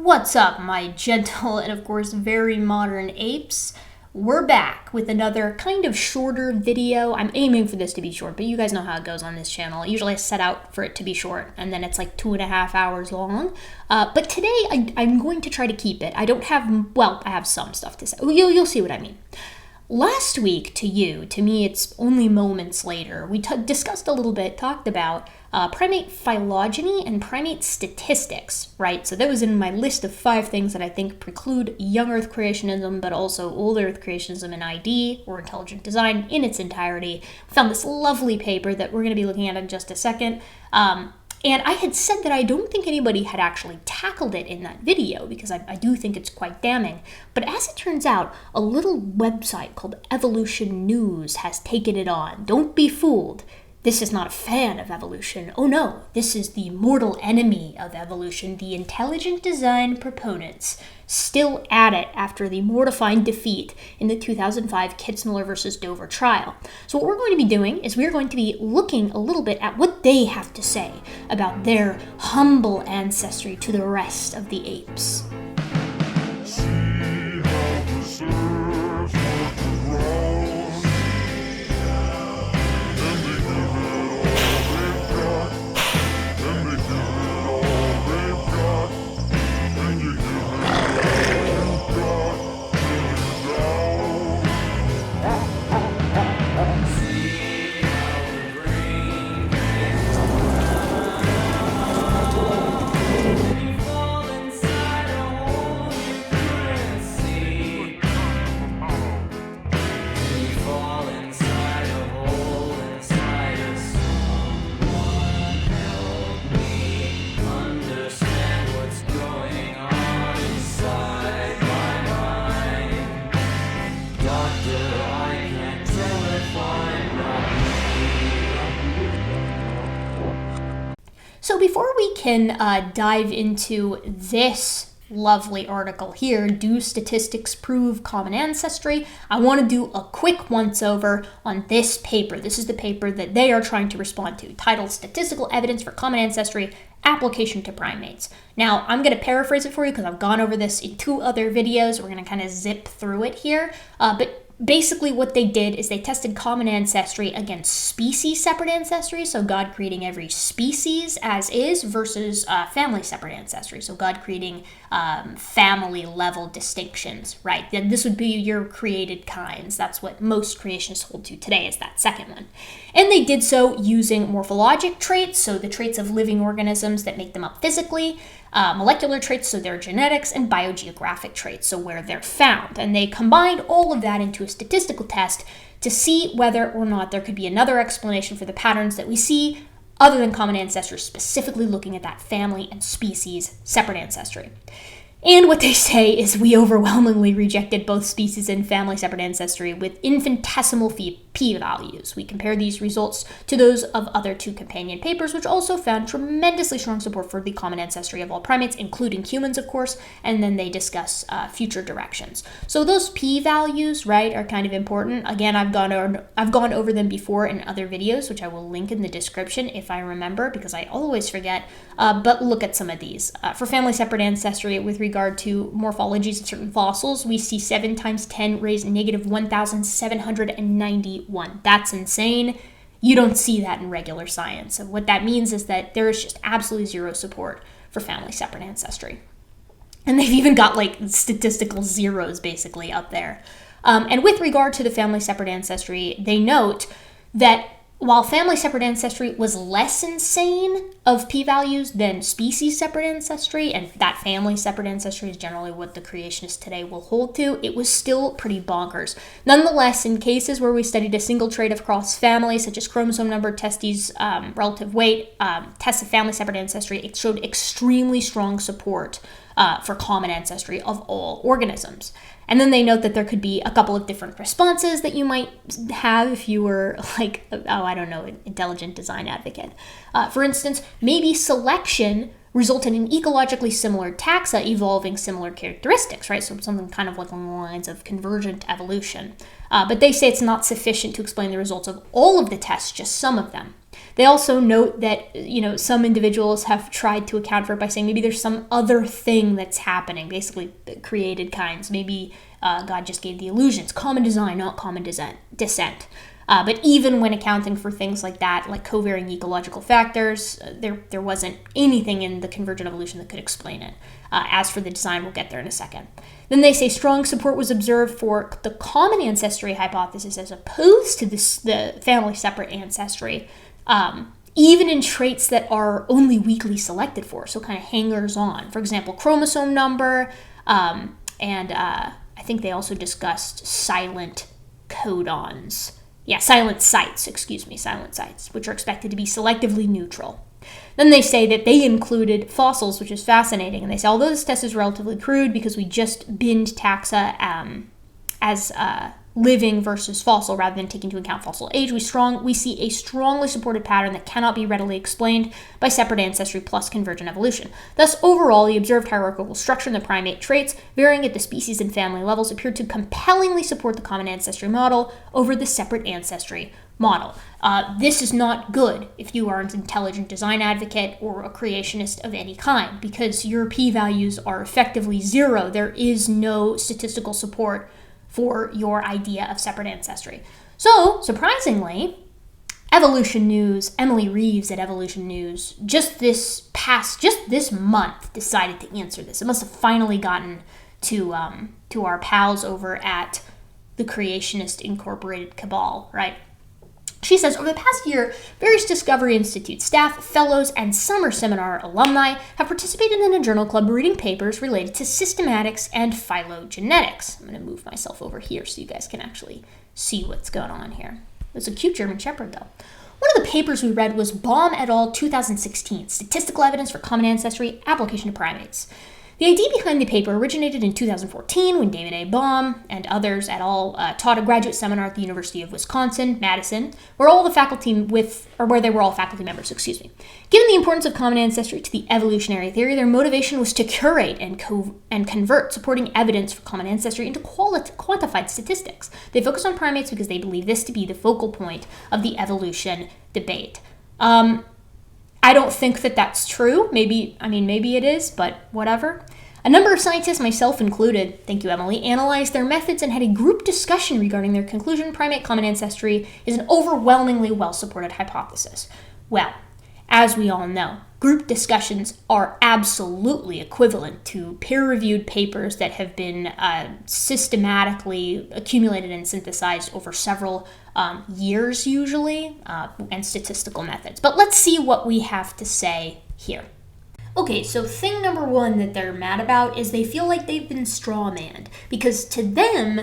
What's up, my gentle and of course very modern apes? We're back with another kind of shorter video. I'm aiming for this to be short, but you guys know how it goes on this channel. Usually I set out for it to be short, and then it's like 2.5 hours long. But today I'm going to try to keep it. I don't have, well, I have some stuff to say. You'll see what I mean. Last week, to me it's only moments later, we discussed a little bit, talked about primate phylogeny and primate statistics, right? So that was in my list of 5 things that I think preclude young Earth creationism, but also old Earth creationism and ID, or intelligent design, in its entirety. We found this lovely paper that we're going to be looking at in just a second. And I had said that I don't think anybody had actually tackled it in that video because I do think it's quite damning. But as it turns out, a little website called Evolution News has taken it on. Don't be fooled. This is not a fan of evolution. Oh no, this is the mortal enemy of evolution, the intelligent design proponents, still at it after the mortifying defeat in the 2005 Kitzmiller versus Dover trial. So what we're going to be doing is we're going to be looking a little bit at what they have to say about their humble ancestry to the rest of the apes. So before we can dive into this lovely article here, Do Statistics Prove Common Ancestry? I want to do a quick once-over on this paper. This is the paper that they are trying to respond to, titled Statistical Evidence for Common Ancestry, Application to Primates. Now, I'm going to paraphrase it for you because I've gone over this in 2 other videos. We're going to kind of zip through it here, but basically what they did is they tested common ancestry against species-separate ancestry, so God creating every species as is, versus family-separate ancestry, so God creating family-level distinctions, right? Then this would be your created kinds. That's what most creationists hold to today, is that second one. And they did so using morphologic traits, so the traits of living organisms that make them up physically, molecular traits, so their genetics, and biogeographic traits, so where they're found. And they combined all of that into a statistical test to see whether or not there could be another explanation for the patterns that we see other than common ancestry, specifically looking at that family and species separate ancestry. And what they say is we overwhelmingly rejected both species and family separate ancestry with infinitesimal p-values. We compare these results to those of other 2 companion papers, which also found tremendously strong support for the common ancestry of all primates, including humans, of course, and then they discuss future directions. So those p-values, right, are kind of important. Again, I've gone over them before in other videos, which I will link in the description if I remember, because I always forget, but look at some of these. For family separate ancestry, with regard to morphologies of certain fossils, we see 7 times 10 raised negative 1,791. That's insane. You don't see that in regular science. And what that means is that there is just absolutely 0 support for family separate ancestry. And they've even got like statistical zeros basically up there. And with regard to the family separate ancestry, they note that while family separate ancestry was less insane of p-values than species separate ancestry, and that family separate ancestry is generally what the creationists today will hold to, it was still pretty bonkers. Nonetheless, in cases where we studied a single trait across families, such as chromosome number, testes, relative weight, tests of family separate ancestry, it showed extremely strong support for common ancestry of all organisms. And then they note that there could be a couple of different responses that you might have if you were like, an intelligent design advocate. For instance, maybe selection resulted in ecologically similar taxa evolving similar characteristics, right? So something kind of like along the lines of convergent evolution. But they say it's not sufficient to explain the results of all of the tests, just some of them. They also note that, some individuals have tried to account for it by saying maybe there's some other thing that's happening, basically created kinds. Maybe God just gave the illusions, common design, not common descent. But even when accounting for things like that, like covariant ecological factors, there wasn't anything in the convergent evolution that could explain it. As for the design, we'll get there in a second. Then they say strong support was observed for the common ancestry hypothesis as opposed to the family separate ancestry, even in traits that are only weakly selected for, so kind of hangers on. For example, chromosome number, and I think they also discussed silent codons. Silent sites, which are expected to be selectively neutral. Then they say that they included fossils, which is fascinating. And they say, although this test is relatively crude because we just binned taxa as living versus fossil rather than taking into account fossil age, we see a strongly supported pattern that cannot be readily explained by separate ancestry plus convergent evolution. Thus, overall, the observed hierarchical structure in the primate traits, varying at the species and family levels, appeared to compellingly support the common ancestry model over the separate ancestry model. This is not good if you are an intelligent design advocate or a creationist of any kind, because your p-values are effectively zero. There is no statistical support for your idea of separate ancestry. So, surprisingly, Evolution News, Emily Reeves at Evolution News, just this month decided to answer this. It must have finally gotten to our pals over at the Creationist Incorporated cabal, right? She says, over the past year, various Discovery Institute staff, fellows, and summer seminar alumni have participated in a journal club reading papers related to systematics and phylogenetics. I'm going to move myself over here so you guys can actually see what's going on here. It's a cute German Shepherd, though. One of the papers we read was Baum et al. 2016, Statistical Evidence for Common Ancestry, Application to Primates. The idea behind the paper originated in 2014 when David A. Baum and others et al. Taught a graduate seminar at the University of Wisconsin-Madison, where they were all faculty members. Given the importance of common ancestry to the evolutionary theory, their motivation was to curate and convert supporting evidence for common ancestry into quantified statistics. They focused on primates because they believe this to be the focal point of the evolution debate. I don't think that that's true. Maybe it is, but whatever. A number of scientists, myself included, thank you, Emily, analyzed their methods and had a group discussion regarding their conclusion primate common ancestry is an overwhelmingly well-supported hypothesis. Well, as we all know, group discussions are absolutely equivalent to peer-reviewed papers that have been systematically accumulated and synthesized over several years usually, and statistical methods. But let's see what we have to say here. Okay, so thing number one that they're mad about is they feel like they've been strawmanned, because to them,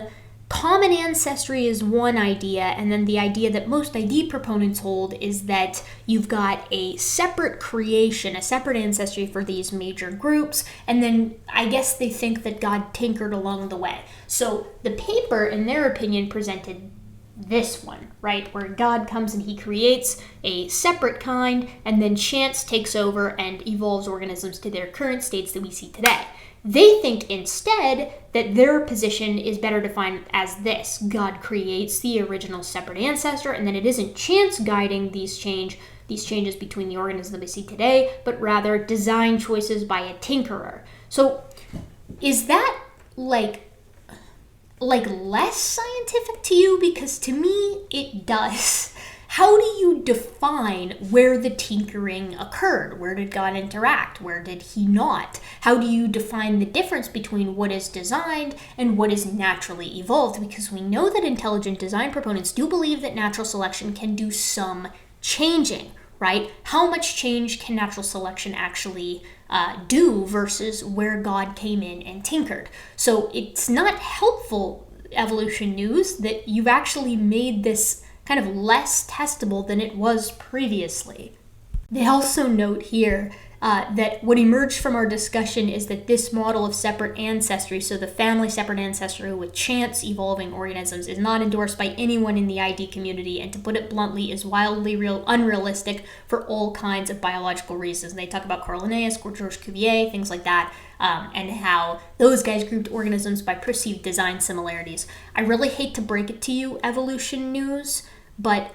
common ancestry is one idea, and then the idea that most ID proponents hold is that you've got a separate creation, a separate ancestry for these major groups, and then I guess they think that God tinkered along the way. So the paper, in their opinion, presented this one, right, where God comes and he creates a separate kind, and then chance takes over and evolves organisms to their current states that we see today. They think instead that their position is better defined as this: God creates the original separate ancestor, and then it isn't chance guiding these changes between the organisms that we see today, but rather design choices by a tinkerer. So is that like less scientific to you? Because to me, it does. How do you define where the tinkering occurred? Where did God interact? Where did he not? How do you define the difference between what is designed and what is naturally evolved? Because we know that intelligent design proponents do believe that natural selection can do some changing, right? How much change can natural selection actually do versus where God came in and tinkered? So it's not helpful, Evolution News, that you've actually made this kind of less testable than it was previously. They also note here that what emerged from our discussion is that this model of separate ancestry, so the family separate ancestry with chance evolving organisms, is not endorsed by anyone in the ID community, and to put it bluntly, is wildly unrealistic for all kinds of biological reasons. And they talk about Carl Linnaeus, Georges Cuvier, things like that, and how those guys grouped organisms by perceived design similarities. I really hate to break it to you, Evolution News, but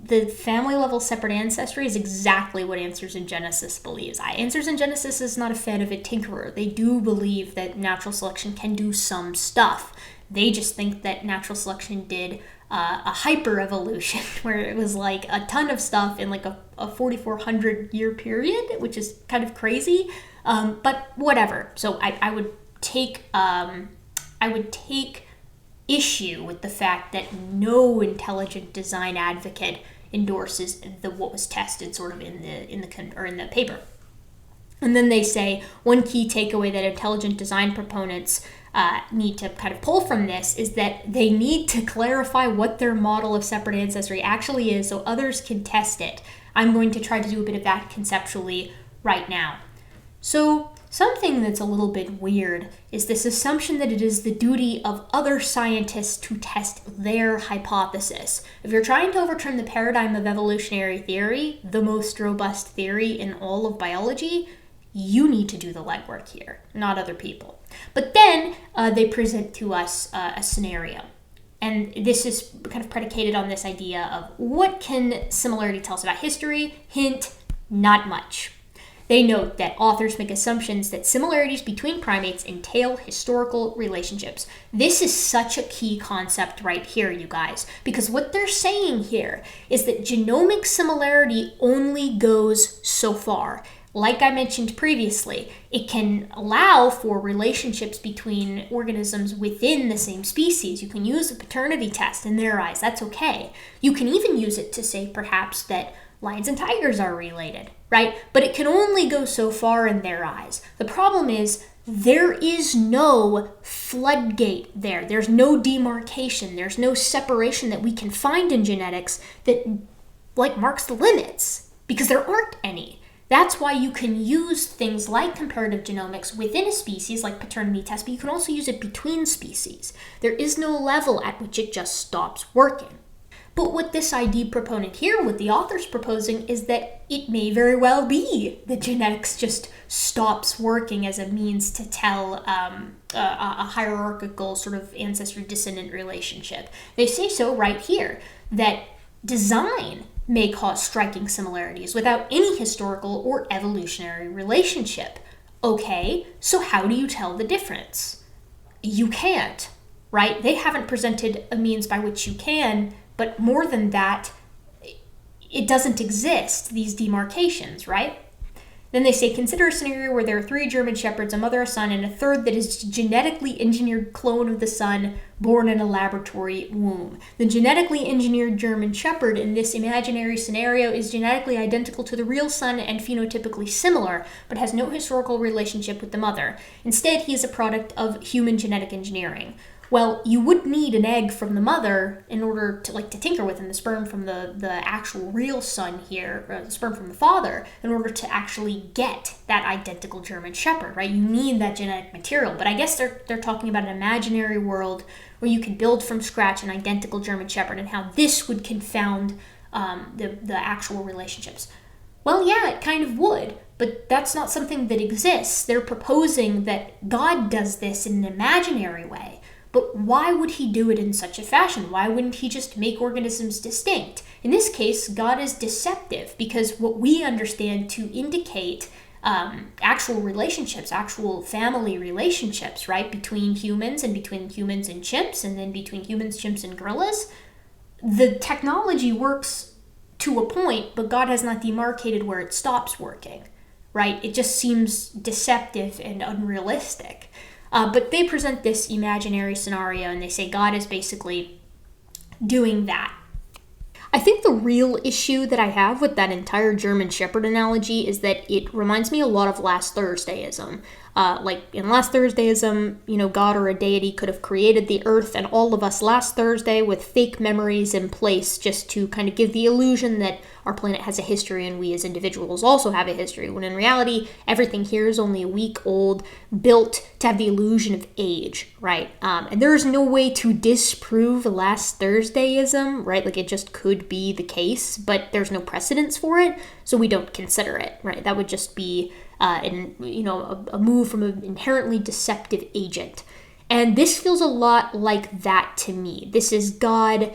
the family level separate ancestry is exactly what Answers in Genesis believes. Answers in Genesis is not a fan of a tinkerer. They do believe that natural selection can do some stuff. They just think that natural selection did a hyper evolution where it was like a ton of stuff in like a 4,400 year period, which is kind of crazy. But whatever. So I would take issue with the fact that no intelligent design advocate endorses what was tested sort of in the paper. And then they say one key takeaway that intelligent design proponents need to kind of pull from this is that they need to clarify what their model of separate ancestry actually is so others can test it. I'm going to try to do a bit of that conceptually right now. So something that's a little bit weird is this assumption that it is the duty of other scientists to test their hypothesis. If you're trying to overturn the paradigm of evolutionary theory, the most robust theory in all of biology, you need to do the legwork here, not other people. But then they present to us a scenario. And this is kind of predicated on this idea of what can similarity tell us about history? Hint, not much. They note that authors make assumptions that similarities between primates entail historical relationships. This is such a key concept right here, you guys, because what they're saying here is that genomic similarity only goes so far. Like I mentioned previously, it can allow for relationships between organisms within the same species. You can use a paternity test in their eyes. That's okay. You can even use it to say perhaps that lions and tigers are related, right? But it can only go so far in their eyes. The problem is there is no floodgate there. There's no demarcation. There's no separation that we can find in genetics that marks the limits, because there aren't any. That's why you can use things like comparative genomics within a species, like paternity tests, but you can also use it between species. There is no level at which it just stops working. But what this ID proponent here, what the author's proposing, is that it may very well be that genetics just stops working as a means to tell a hierarchical sort of ancestor-descendant relationship. They say so right here, that design may cause striking similarities without any historical or evolutionary relationship. Okay, so how do you tell the difference? You can't, right? They haven't presented a means by which you can, but more than that, it doesn't exist, these demarcations, right? Then they say, consider a scenario where there are 3 German shepherds, a mother, a son, and a third that is a genetically engineered clone of the son born in a laboratory womb. The genetically engineered German shepherd in this imaginary scenario is genetically identical to the real son and phenotypically similar, but has no historical relationship with the mother. Instead, he is a product of human genetic engineering. Well, you would need an egg from the mother in order to tinker with, and the sperm from the actual real son here, or the sperm from the father, in order to actually get that identical German shepherd, right? You need that genetic material. But I guess they're talking about an imaginary world where you can build from scratch an identical German shepherd, and how this would confound the actual relationships. Well, yeah, it kind of would, but that's not something that exists. They're proposing that God does this in an imaginary way. But why would he do it in such a fashion? Why wouldn't he just make organisms distinct? In this case, God is deceptive, because what we understand to indicate actual relationships, actual family relationships, right, between humans and chimps, and then between humans, chimps, and gorillas, the technology works to a point, but God has not demarcated where it stops working, right? It just seems deceptive and unrealistic. But they present this imaginary scenario, and they say God is basically doing that. I think the real issue that I have with that entire German Shepherd analogy is that it reminds me a lot of last Thursdayism. Like in last Thursdayism, God or a deity could have created the earth and all of us last Thursday with fake memories in place just to kind of give the illusion that our planet has a history and we as individuals also have a history, when in reality, everything here is only a week old, built to have the illusion of age, right? And there is no way to disprove last Thursdayism, right? Like it just could be the case, but there's no precedence for it, so we don't consider it, right? That would just be a move from an inherently deceptive agent. And this feels a lot like that to me. This is God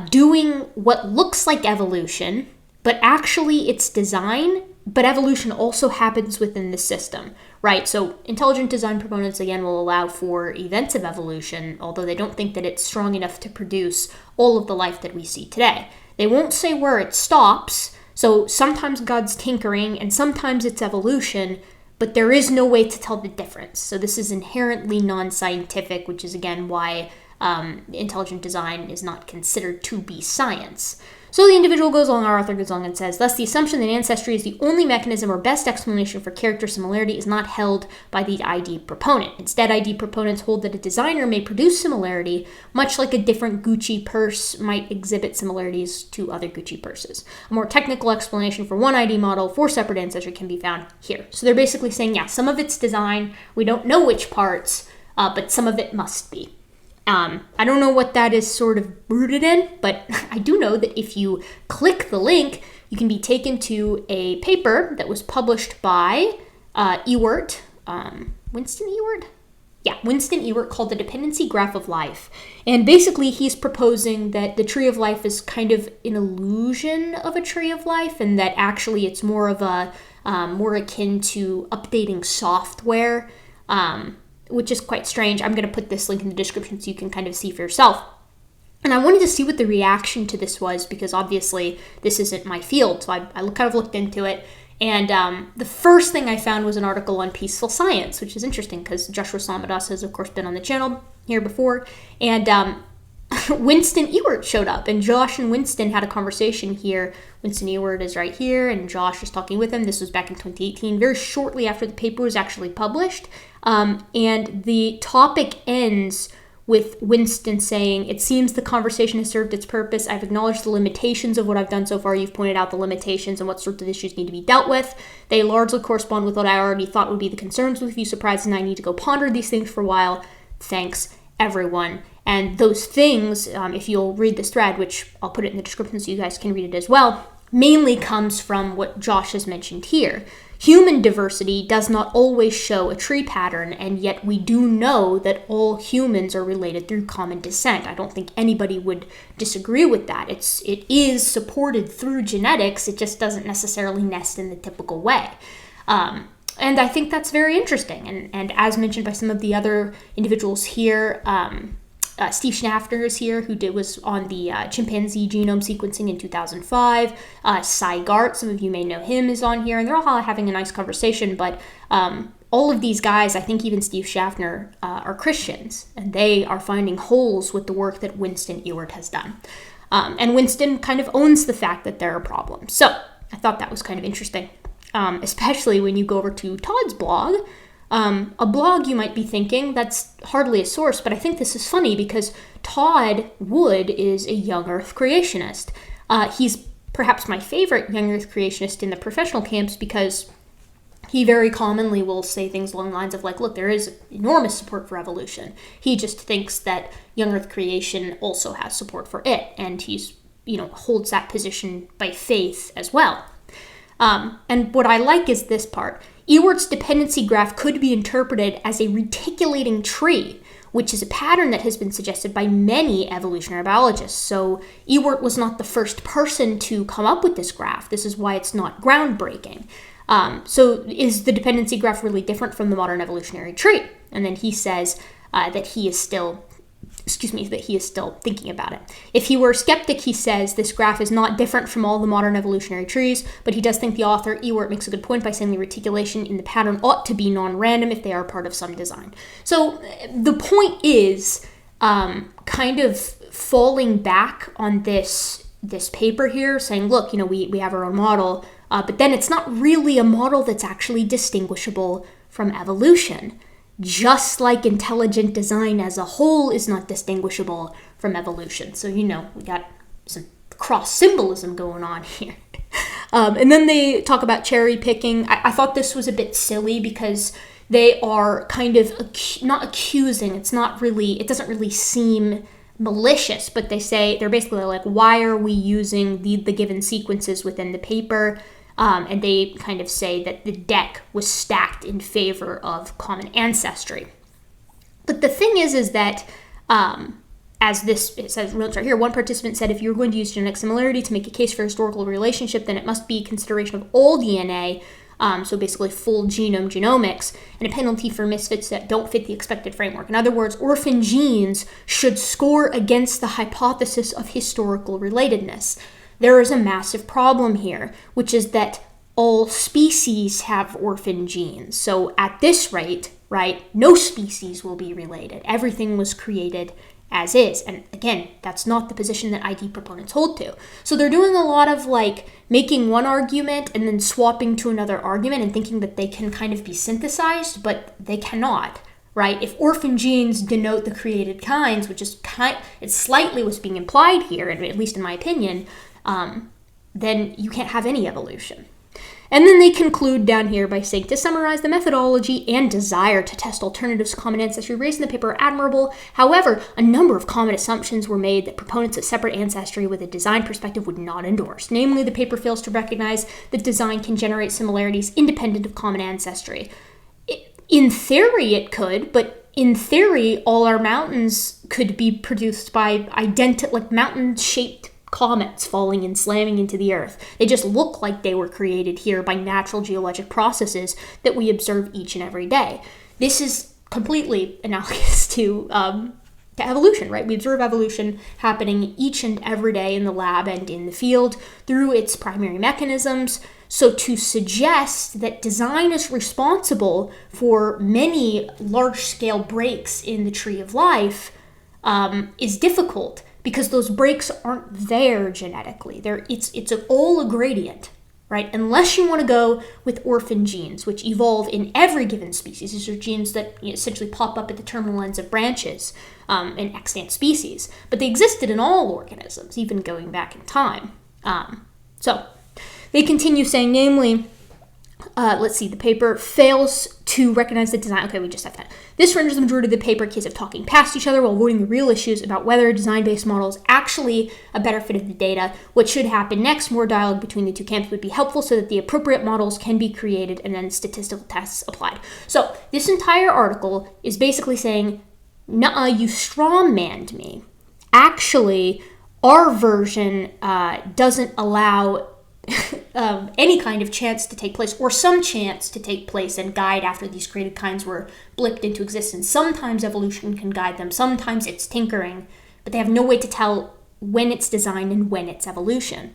doing what looks like evolution, but actually it's design, but evolution also happens within the system, right? So intelligent design proponents, again, will allow for events of evolution, although they don't think that it's strong enough to produce all of the life that we see today. They won't say where it stops, so sometimes God's tinkering and sometimes it's evolution, but there is no way to tell the difference. So this is inherently non-scientific, which is again why intelligent design is not considered to be science. So the individual goes along, our author goes along and says, thus the assumption that ancestry is the only mechanism or best explanation for character similarity is not held by the ID proponent. Instead, ID proponents hold that a designer may produce similarity, much like a different Gucci purse might exhibit similarities to other Gucci purses. A more technical explanation for one ID model for separate ancestry can be found here. So they're basically saying, yeah, some of it's design, we don't know which parts, but some of it must be. I don't know what that is sort of rooted in, but I do know that if you click the link, you can be taken to a paper that was published by Ewert, Winston Ewert? Yeah, Winston Ewert, called The Dependency Graph of Life. And basically he's proposing that the tree of life is kind of an illusion of a tree of life, and that actually it's more of a, more akin to updating software, which is quite strange. I'm going to put this link in the description so you can kind of see for yourself. And I wanted to see what the reaction to this was, because obviously this isn't my field, so I kind of looked into it. And the first thing I found was an article on peaceful science, which is interesting because Joshua Samadas has, of course, been on the channel here before. And Winston Ewert showed up, and Josh and Winston had a conversation here. Winston Ewert is right here, and Josh is talking with him. This was back in 2018, very shortly after the paper was actually published. And the topic ends with Winston saying, "It seems the conversation has served its purpose. I've acknowledged the limitations of what I've done so far. You've pointed out the limitations and what sorts of issues need to be dealt with. They largely correspond with what I already thought would be the concerns with you. Surprised, and I need to go ponder these things for a while. Thanks, everyone." And those things, if you'll read this thread, which I'll put it in the description so you guys can read it as well, mainly comes from what Josh has mentioned here. Human diversity does not always show a tree pattern, and yet we do know that all humans are related through common descent. I don't think anybody would disagree with that. It is supported through genetics, it just doesn't necessarily nest in the typical way. And I think that's very interesting. And as mentioned by some of the other individuals here, Steve Schaffner is here, who was on the chimpanzee genome sequencing in 2005. Cy Gart, some of you may know him, is on here, and they're all having a nice conversation. But all of these guys, I think even Steve Schaffner, are Christians, and they are finding holes with the work that Winston Ewert has done. And Winston kind of owns the fact that there are problems. So I thought that was kind of interesting, especially when you go over to Todd's blog. A blog, you might be thinking, that's hardly a source, but I think this is funny because Todd Wood is a young Earth creationist. He's perhaps my favorite young Earth creationist in the professional camps because he very commonly will say things along the lines of like, look, there is enormous support for evolution. He just thinks that young Earth creation also has support for it, and he's, holds that position by faith as well. And what I like is this part. Ewert's dependency graph could be interpreted as a reticulating tree, which is a pattern that has been suggested by many evolutionary biologists. So Ewert was not the first person to come up with this graph. This is why it's not groundbreaking. So is the dependency graph really different from the modern evolutionary tree? And then he says that he is still thinking about it. If he were a skeptic, he says this graph is not different from all the modern evolutionary trees, but he does think the author, Ewert, makes a good point by saying the reticulation in the pattern ought to be non-random if they are part of some design. So the point is kind of falling back on this paper here, saying, look, we have our own model, but then it's not really a model that's actually distinguishable from evolution. Just like intelligent design as a whole is not distinguishable from evolution. So, we got some cross symbolism going on here. And then they talk about cherry picking. I thought this was a bit silly because they are kind of not accusing. It doesn't really seem malicious, but they're basically like, why are we using the given sequences within the paper? And they kind of say that the deck was stacked in favor of common ancestry. But the thing is that it says notes right here, one participant said if you're going to use genetic similarity to make a case for historical relationship, then it must be consideration of all DNA, so basically full genome genomics, and a penalty for misfits that don't fit the expected framework. In other words, orphan genes should score against the hypothesis of historical relatedness. There is a massive problem here, which is that all species have orphan genes. So at this rate, right, no species will be related. Everything was created as is. And again, that's not the position that ID proponents hold to. So they're doing a lot of like making one argument and then swapping to another argument and thinking that they can kind of be synthesized, but they cannot, right? If orphan genes denote the created kinds, which is it's slightly what's being implied here, at least in my opinion, then you can't have any evolution. And then they conclude down here by saying, to summarize, the methodology and desire to test alternatives to common ancestry raised in the paper are admirable. However, a number of common assumptions were made that proponents of separate ancestry with a design perspective would not endorse. Namely, the paper fails to recognize that design can generate similarities independent of common ancestry. In theory, it could, but in theory, all our mountains could be produced by mountain-shaped comets falling and slamming into the earth. They just look like they were created here by natural geologic processes that we observe each and every day. This is completely analogous to evolution, right? We observe evolution happening each and every day in the lab and in the field through its primary mechanisms. So to suggest that design is responsible for many large-scale breaks in the tree of life is difficult, because those breaks aren't there genetically. It's all a gradient, right? Unless you want to go with orphan genes, which evolve in every given species. These are genes that essentially pop up at the terminal ends of branches in extant species. But they existed in all organisms, even going back in time. So they continue saying, namely, the paper fails to recognize the design. Okay, we just have that. This renders the majority of the paper a case of talking past each other while avoiding the real issues about whether a design-based model is actually a better fit of the data. What should happen next, more dialogue between the two camps would be helpful so that the appropriate models can be created and then statistical tests applied. So this entire article is basically saying, nuh-uh, you strawmanned me. Actually, our version doesn't allow any kind of chance to take place, or some chance to take place and guide after these created kinds were blipped into existence. Sometimes evolution can guide them, sometimes it's tinkering, but they have no way to tell when it's design and when it's evolution.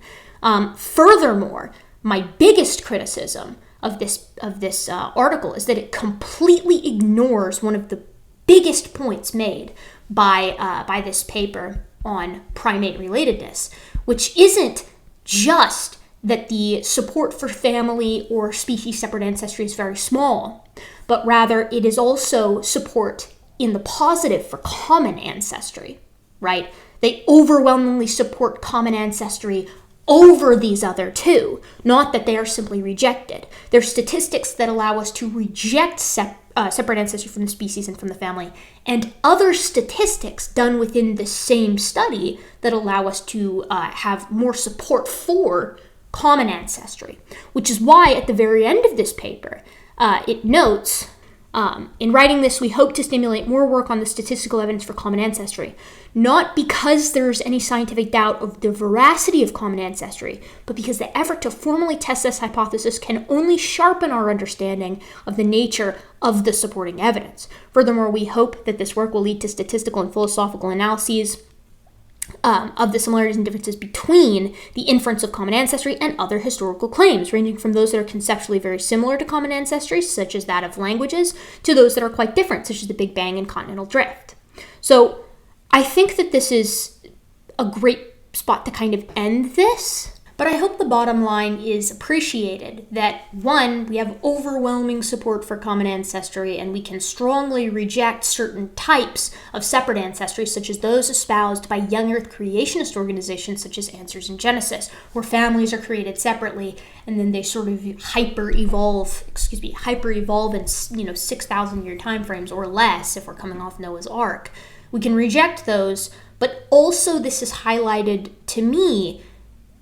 Furthermore, my biggest criticism of this article is that it completely ignores one of the biggest points made by this paper on primate relatedness, which isn't just that the support for family or species-separate ancestry is very small, but rather it is also support in the positive for common ancestry, right? They overwhelmingly support common ancestry over these other two, not that they are simply rejected. There's statistics that allow us to reject separate ancestry from the species and from the family, and other statistics done within the same study that allow us to have more support for common ancestry, which is why at the very end of this paper, it notes, in writing this, we hope to stimulate more work on the statistical evidence for common ancestry, not because there's any scientific doubt of the veracity of common ancestry, but because the effort to formally test this hypothesis can only sharpen our understanding of the nature of the supporting evidence. Furthermore, we hope that this work will lead to statistical and philosophical analyses of the similarities and differences between the inference of common ancestry and other historical claims, ranging from those that are conceptually very similar to common ancestry, such as that of languages, to those that are quite different, such as the Big Bang and continental drift. So I think that this is a great spot to kind of end this. But I hope the bottom line is appreciated, that one, we have overwhelming support for common ancestry, and we can strongly reject certain types of separate ancestry, such as those espoused by young Earth creationist organizations such as Answers in Genesis, where families are created separately, and then they sort of hyper-evolve in 6,000 year time frames or less if we're coming off Noah's Ark. We can reject those, but also this is highlighted to me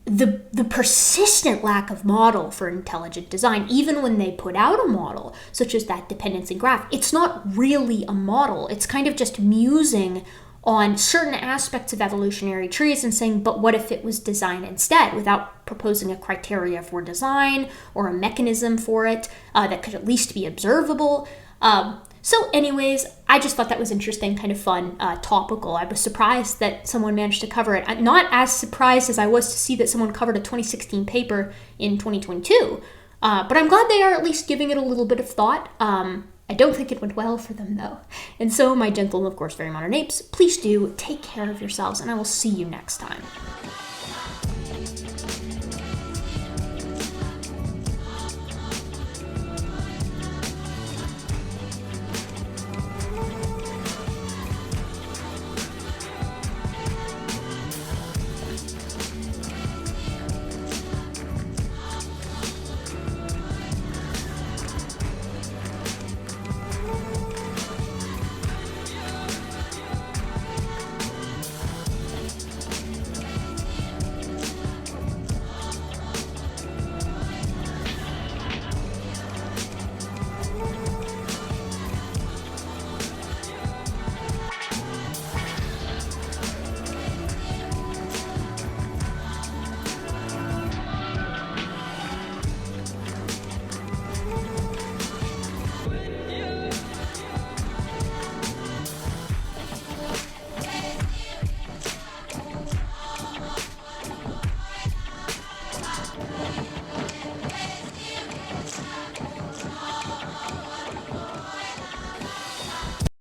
the persistent lack of model for intelligent design. Even when they put out a model, such as that dependency graph, it's not really a model. It's kind of just musing on certain aspects of evolutionary trees and saying, but what if it was designed instead, without proposing a criteria for design or a mechanism for it that could at least be observable. So anyways, I just thought that was interesting, kind of fun, topical. I was surprised that someone managed to cover it. I'm not as surprised as I was to see that someone covered a 2016 paper in 2022, but I'm glad they are at least giving it a little bit of thought. I don't think it went well for them, though. And so, my gentle and, of course, very modern apes, please do take care of yourselves, and I will see you next time.